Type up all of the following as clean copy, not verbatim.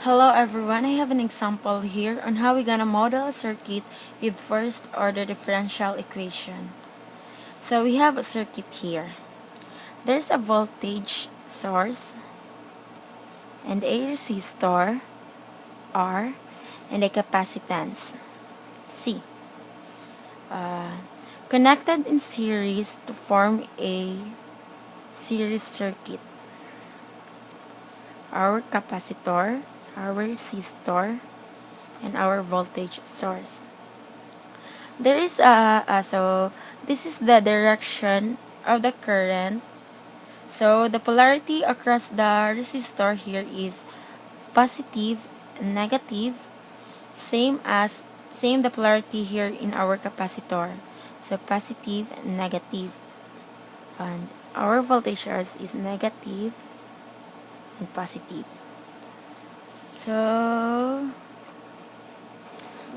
Hello everyone, I have an example here on how we're gonna model a circuit with first order differential equation. So we have a circuit here. There's a voltage source and a resistor R and a capacitance C connected in series to form a series circuit. Our capacitor, our resistor, and our voltage source. There is so this is the direction of the current. So the polarity across the resistor here is positive and negative, same the polarity here in our capacitor. So positive and negative, and our voltage source is negative and positive. So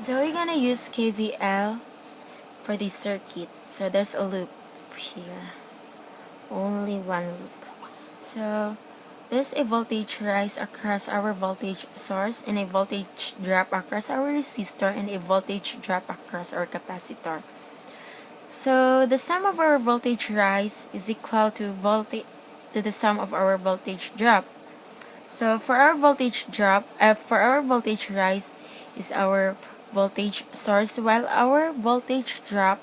we're gonna use KVL for this circuit. So there's a loop here, only one loop. So there's a voltage rise across our voltage source and a voltage drop across our resistor and a voltage drop across our capacitor. So the sum of our voltage rise is equal to the sum of our voltage drop. So for our voltage rise is our voltage source, while our voltage drop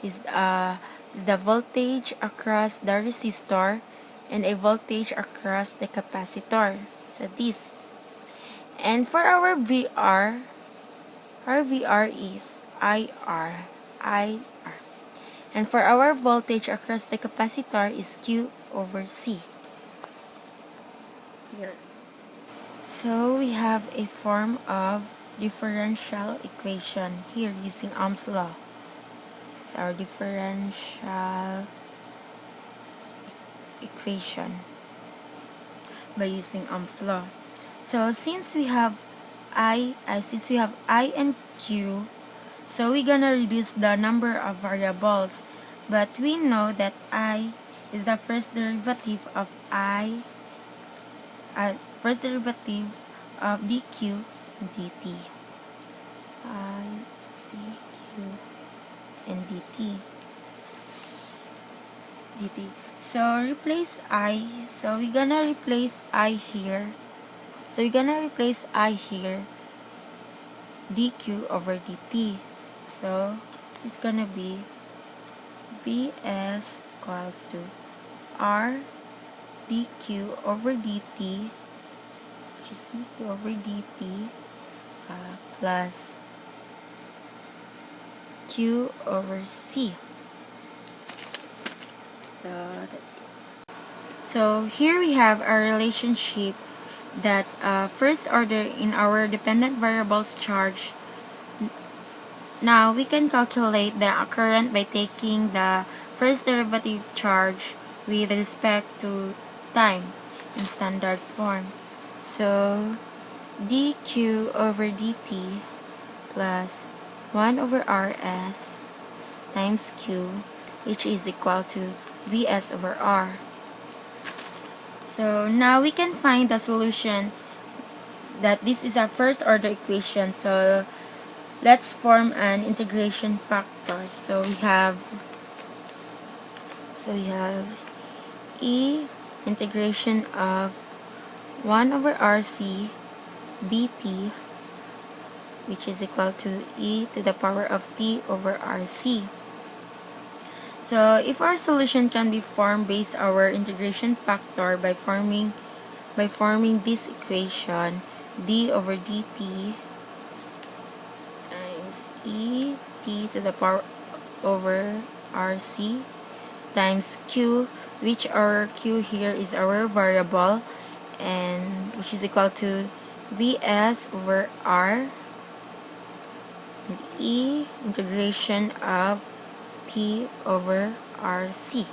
is the voltage across the resistor and a voltage across the capacitor. So this. And for our VR is IR. And for our voltage across the capacitor is Q over C. Here. So we have a form of differential equation here using Ohm's law. This is our differential equation by using Ohm's law. So since we have I and Q, so we're gonna reduce the number of variables, but we know that I is the first derivative of first derivative of dq dt. I dq and dt. So replace I. So we're gonna replace I here. So we're gonna replace I here, dq over dt. So it's gonna be Vs equals to R dq over dt, which is dq over dt, plus q over c. So that's it. So here we have a relationship that's first order in our dependent variables charge. Now we can calculate the current by taking the first derivative charge with respect to time in standard form. So dq over dt plus 1 over rs times q, which is equal to vs over r. So now we can find the solution that this is our first order equation. So let's form an integration factor. So we have e integration of 1 over rc dt, which is equal to e to the power of t over rc. So if our solution can be formed based our integration factor by forming this equation, d over dt times e t to the power over rc times q, which our q here is our variable, and which is equal to vs over r and e integration of t over rc.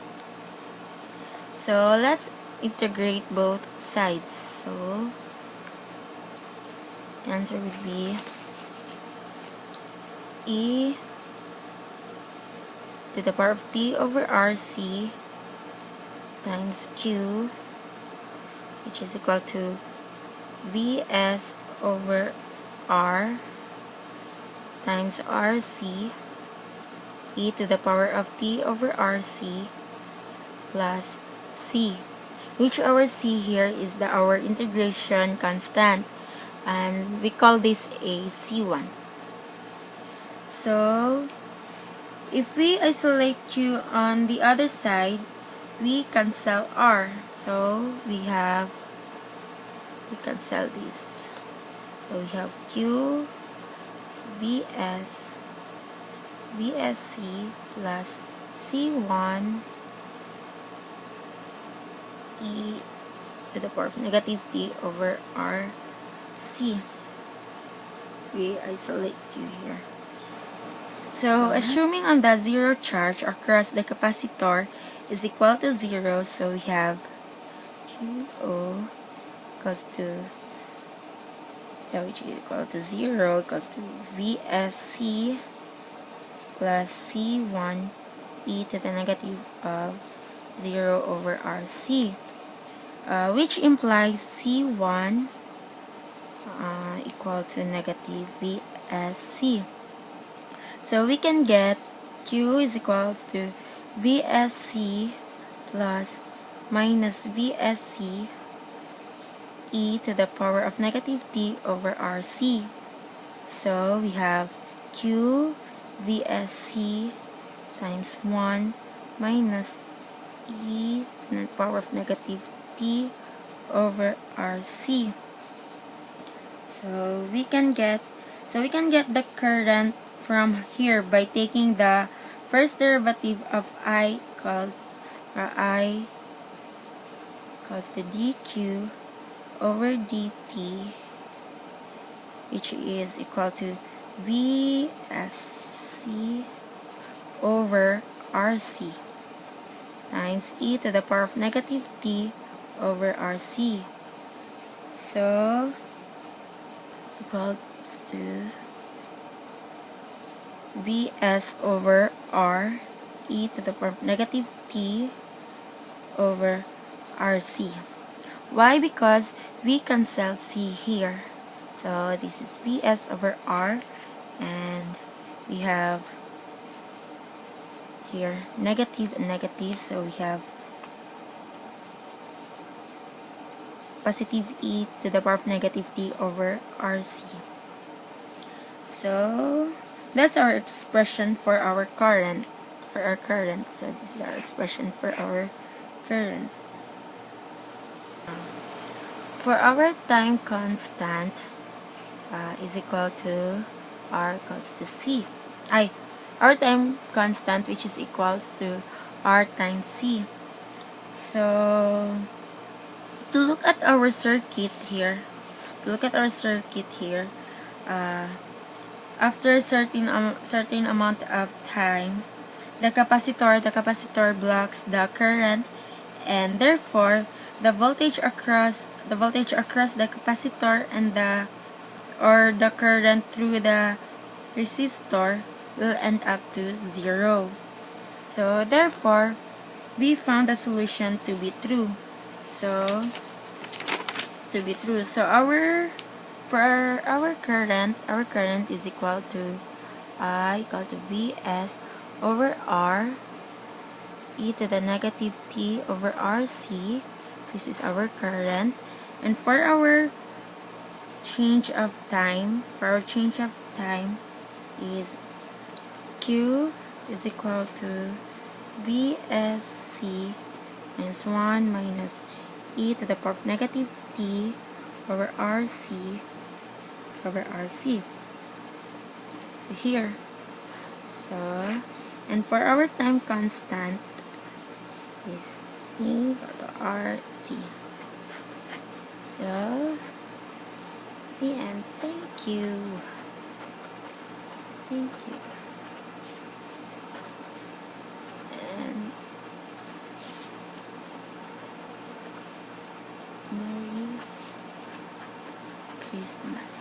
So let's integrate both sides. So the answer would be e to the power of t over rc times q, which is equal to Vs over R times RC e to the power of t over RC plus C, which our C here is our integration constant, and we call this a C1. So if we isolate Q on the other side, we cancel R. So we cancel this. So we have Q Vs VSC plus C1 e to the power of negative t over RC. We isolate Q here. So assuming on the zero charge across the capacitor is equal to 0, so we have QO equals to, which is equal to 0 equals to VSC plus C1 e to the negative of 0 over RC, which implies C1 equal to negative VSC. So we can get Q is equals to VSC plus minus VSC e to the power of negative t over RC. So we have Q VSC times 1 minus e to the power of negative t over RC. So we can get the current from here by taking the first derivative of I equals to dq over dt, which is equal to VSC over RC times e to the power of negative t over RC. So equals to Vs over R e to the power of negative t over RC. Why? Because we cancel C here. So this is Vs over R, and we have here negative and negative, so we have positive e to the power of negative t over RC. So that's our expression for our current. So this is our expression for our current. For our time constant is equal to R equals to C. Our time constant, which is equals to R times C. So to look at our circuit here, after a certain amount of time, the capacitor blocks the current, and therefore the voltage across the capacitor and the current through the resistor will end up to 0. So therefore we found the solution to be true. So our current is equal to I equal to Vs over R e to the negative t over RC. This is our current. And for our change of time, is Q is equal to VSC times 1 minus e to the power of negative t over RC. So here. And for our time constant is e to RC. So the end. Thank you. And Merry Christmas.